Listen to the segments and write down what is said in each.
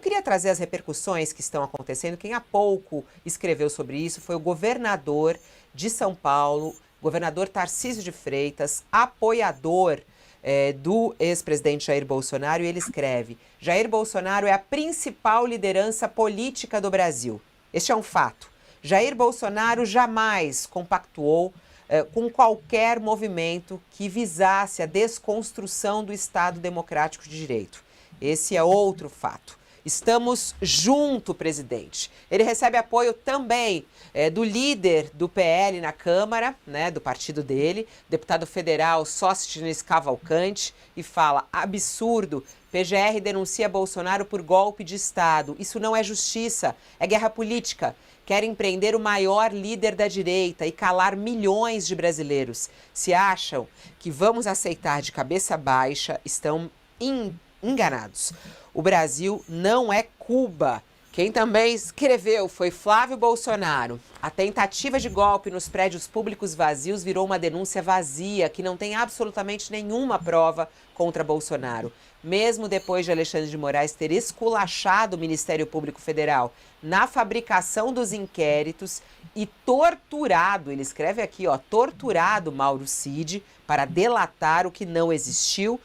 Queria trazer as repercussões que estão acontecendo. Quem há pouco escreveu sobre isso foi o governador de São Paulo, governador Tarcísio de Freitas, apoiador do ex-presidente Jair Bolsonaro, e ele escreve: Jair Bolsonaro é a principal liderança política do Brasil. Este é um fato. Jair Bolsonaro jamais compactuou com qualquer movimento que visasse a desconstrução do Estado Democrático de Direito. Esse é outro fato. Estamos junto, presidente. Ele recebe apoio também do líder do PL na Câmara, né, do partido dele, deputado federal Sóstenes Cavalcante, e fala: absurdo, PGR denuncia Bolsonaro por golpe de Estado. Isso não é justiça, é guerra política. Querem prender o maior líder da direita e calar milhões de brasileiros. Se acham que vamos aceitar de cabeça baixa, estão enganados. O Brasil não é Cuba. Quem também escreveu foi Flávio Bolsonaro. A tentativa de golpe nos prédios públicos vazios virou uma denúncia vazia que não tem absolutamente nenhuma prova contra Bolsonaro. Mesmo depois de Alexandre de Moraes ter esculachado o Ministério Público Federal na fabricação dos inquéritos e torturado, ele escreve aqui, torturado Mauro Cid para delatar o que não existiu,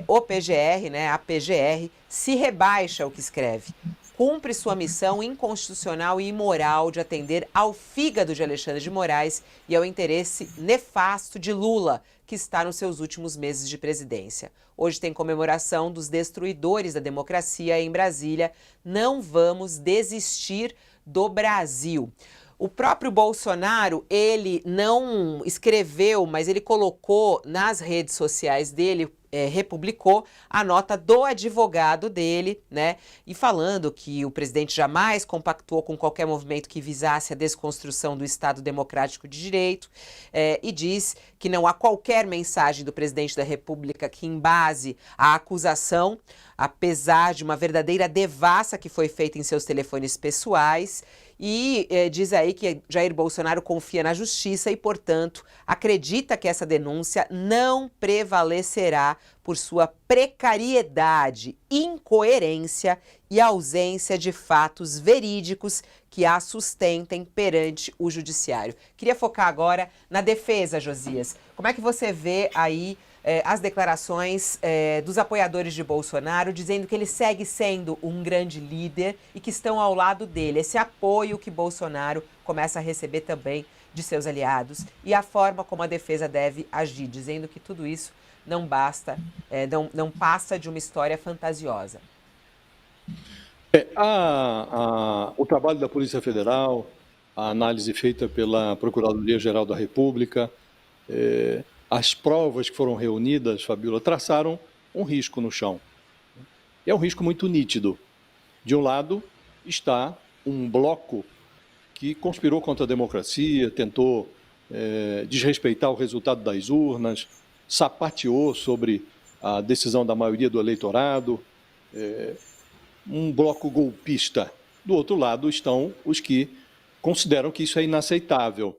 o PGR, né, a PGR, se rebaixa o que escreve. Cumpre sua missão inconstitucional e imoral de atender ao fígado de Alexandre de Moraes e ao interesse nefasto de Lula, que está nos seus últimos meses de presidência. Hoje tem comemoração dos destruidores da democracia em Brasília. Não vamos desistir do Brasil. O próprio Bolsonaro, ele não escreveu, mas ele colocou nas redes sociais dele, republicou a nota do advogado dele, né? E falando que o presidente jamais compactuou com qualquer movimento que visasse a desconstrução do Estado Democrático de Direito, e diz que não há qualquer mensagem do presidente da República que embase a acusação, apesar de uma verdadeira devassa que foi feita em seus telefones pessoais. E diz aí que Jair Bolsonaro confia na justiça e, portanto, acredita que essa denúncia não prevalecerá por sua precariedade, incoerência e ausência de fatos verídicos que a sustentem perante o judiciário. Queria focar agora na defesa, Josias. Como é que você vê aí as declarações dos apoiadores de Bolsonaro, dizendo que ele segue sendo um grande líder e que estão ao lado dele? Esse apoio que Bolsonaro começa a receber também de seus aliados e a forma como a defesa deve agir, dizendo que tudo isso não basta, não passa de uma história fantasiosa. O trabalho da Polícia Federal, a análise feita pela Procuradoria-Geral da República, as provas que foram reunidas, Fabíola, traçaram um risco no chão. É um risco muito nítido. De um lado está um bloco que conspirou contra a democracia, tentou desrespeitar o resultado das urnas, sapateou sobre a decisão da maioria do eleitorado, um bloco golpista. Do outro lado estão os que consideram que isso é inaceitável.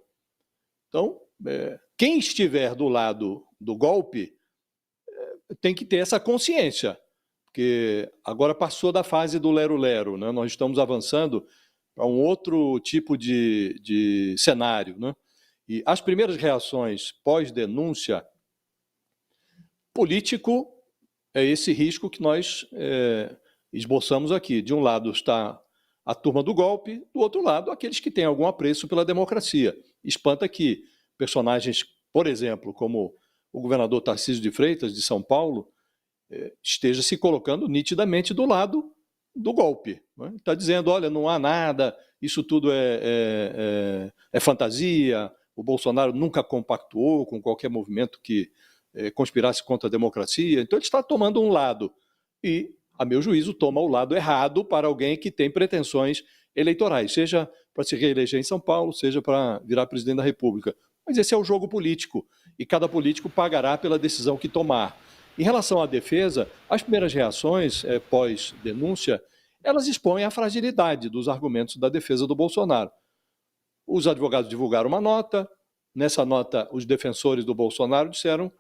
Então, quem estiver do lado do golpe tem que ter essa consciência, porque agora passou da fase do lero-lero, né? Nós estamos avançando para um outro tipo de cenário, né? E as primeiras reações pós-denúncia, político é esse risco que nós esboçamos aqui. De um lado está a turma do golpe, do outro lado, aqueles que têm algum apreço pela democracia. Espanta que personagens, por exemplo, como o governador Tarcísio de Freitas, de São Paulo, esteja se colocando nitidamente do lado do golpe. Né? Está dizendo, olha, não há nada, isso tudo é fantasia, o Bolsonaro nunca compactuou com qualquer movimento que conspirasse contra a democracia. Então ele está tomando um lado e, a meu juízo, toma o lado errado para alguém que tem pretensões eleitorais, seja para se reeleger em São Paulo, seja para virar presidente da República. Mas esse é o jogo político e cada político pagará pela decisão que tomar. Em relação à defesa, as primeiras reações pós-denúncia, elas expõem a fragilidade dos argumentos da defesa do Bolsonaro. Os advogados divulgaram uma nota, nessa nota os defensores do Bolsonaro disseram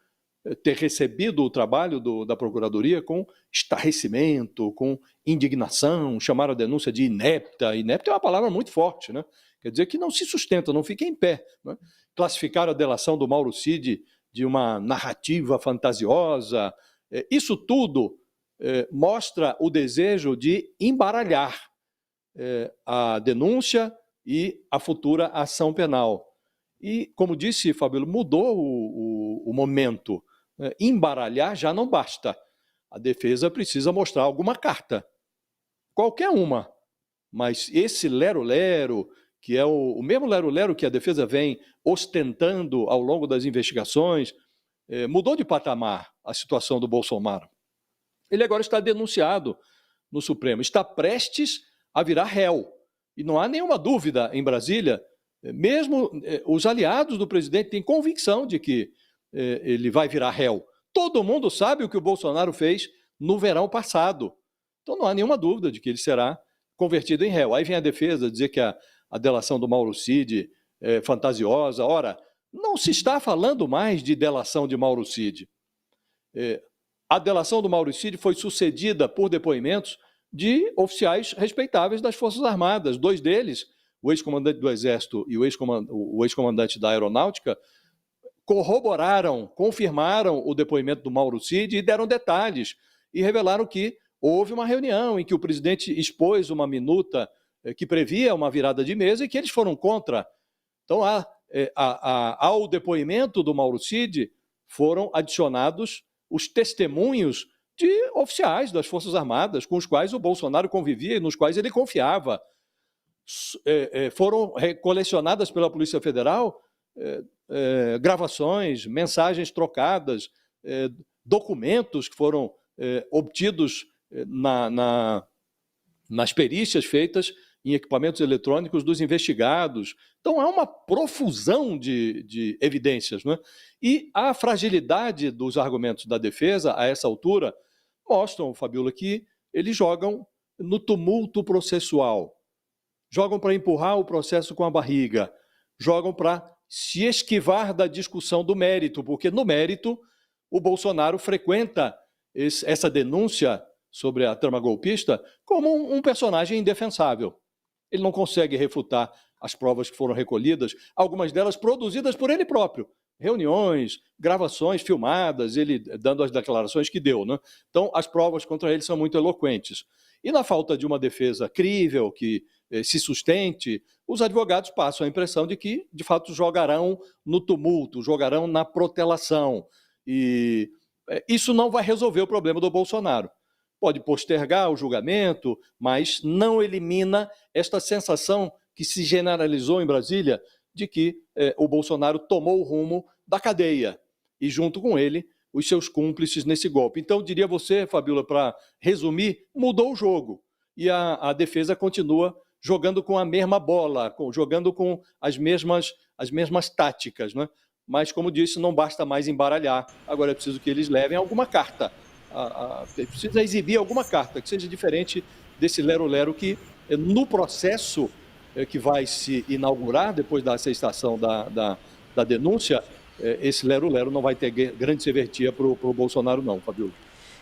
ter recebido o trabalho da Procuradoria com estarrecimento, com indignação, chamaram a denúncia de inepta. Inepta é uma palavra muito forte, né? Quer dizer que não se sustenta, não fica em pé, né? Classificaram a delação do Mauro Cid de uma narrativa fantasiosa. Isso tudo mostra o desejo de embaralhar a denúncia e a futura ação penal. E, como disse Fabíola, mudou o momento. Embaralhar já não basta. A defesa precisa mostrar alguma carta, qualquer uma. Mas esse lero-lero, que é o mesmo lero-lero que a defesa vem ostentando ao longo das investigações, mudou de patamar a situação do Bolsonaro. Ele agora está denunciado no Supremo, está prestes a virar réu. E não há nenhuma dúvida em Brasília, mesmo os aliados do presidente têm convicção de que ele vai virar réu. Todo mundo sabe o que o Bolsonaro fez no verão passado. Então não há nenhuma dúvida de que ele será convertido em réu. Aí vem a defesa dizer que a delação do Mauro Cid é fantasiosa. Ora, não se está falando mais de delação de Mauro Cid. A delação do Mauro Cid foi sucedida por depoimentos de oficiais respeitáveis das Forças Armadas. Dois deles, o ex-comandante do Exército e o ex-comandante da Aeronáutica, corroboraram, confirmaram o depoimento do Mauro Cid e deram detalhes e revelaram que houve uma reunião em que o presidente expôs uma minuta que previa uma virada de mesa e que eles foram contra. Então, ao depoimento do Mauro Cid foram adicionados os testemunhos de oficiais das Forças Armadas com os quais o Bolsonaro convivia e nos quais ele confiava. Foram colecionadas pela Polícia Federal gravações, mensagens trocadas, documentos que foram obtidos nas perícias feitas em equipamentos eletrônicos dos investigados. Então, há uma profusão de evidências, né? E a fragilidade dos argumentos da defesa, a essa altura, mostram, Fabíola, que eles jogam no tumulto processual, jogam para empurrar o processo com a barriga, jogam para se esquivar da discussão do mérito, porque no mérito o Bolsonaro frequenta essa denúncia sobre a trama golpista como um personagem indefensável. Ele não consegue refutar as provas que foram recolhidas, algumas delas produzidas por ele próprio. Reuniões, gravações filmadas, ele dando as declarações que deu, né? Então, as provas contra ele são muito eloquentes. E na falta de uma defesa crível, que se sustente, os advogados passam a impressão de que, de fato, jogarão no tumulto, jogarão na protelação. E isso não vai resolver o problema do Bolsonaro. Pode postergar o julgamento, mas não elimina esta sensação que se generalizou em Brasília de que o Bolsonaro tomou o rumo da cadeia e, junto com ele, os seus cúmplices nesse golpe. Então, diria você, Fabíola, para resumir, mudou o jogo. E a defesa continua jogando com a mesma bola, jogando com as mesmas táticas, né? Mas, como disse, não basta mais embaralhar. Agora é preciso que eles levem alguma carta. Precisa exibir alguma carta que seja diferente desse lero-lero que, no processo que vai se inaugurar depois da aceitação da denúncia, esse lero-lero não vai ter grande serventia para o Bolsonaro, não, Fabíola.